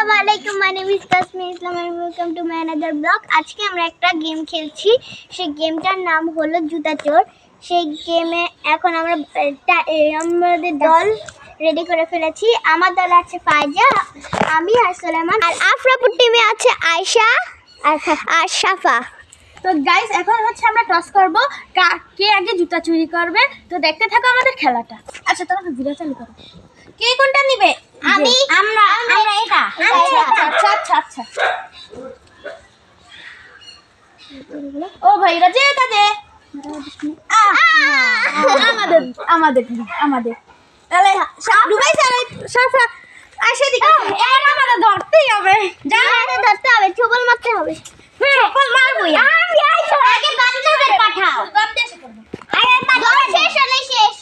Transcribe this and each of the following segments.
আসসালামু আলাইকুম, my name is Tasmin Islam and welcome to my another blog. আজকে আমরা একটা গেম খেলছি, সেই গেমটার নাম হলো জুতা চোর। সেই গেমে এখন আমাদের দল রেডি করে ফেলেছি। আমার দলে আছে ফায়জা, আমি আর সুলাইমান, আর আফরাপুর টিমে আছে আয়শা আর সাফা। তো গাইস এখন হচ্ছে আমরা টস করব কে আগে জুতা চুরি করবে। তো দেখতে থাকো আমাদের খেলাটা। আচ্ছা তোমরা ভিডিও চালু করো। কে কোনটা নেবে? আমরা এটা। আচ্ছা ও ভাই রাজে কাজে আমাদের তাহলে ডুবাই সাফা আসে দিকে এটা আমাদের ধরতেই হবে। ধরতে হবে, ছবল মারতে হবে। আগে বাচ্চাদের পাঠাও। শেষ হলে শেষ।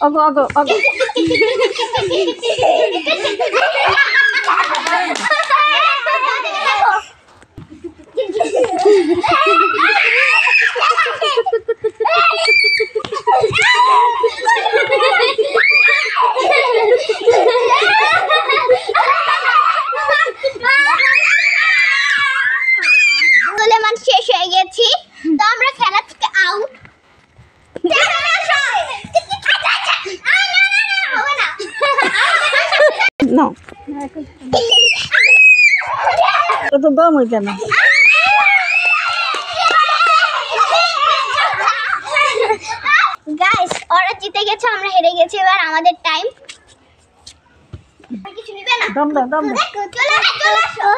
Ogo. সুলেমান শেষ হয়ে গেছি, তো আমরা খেলা থেকে out. No. Itu dong ikan. Guys, ওরা জিতে গেছে, আমরা হেরে গেছি। এবার আমাদের টাইম। কিছু নিবে না? দম। চলে আসো।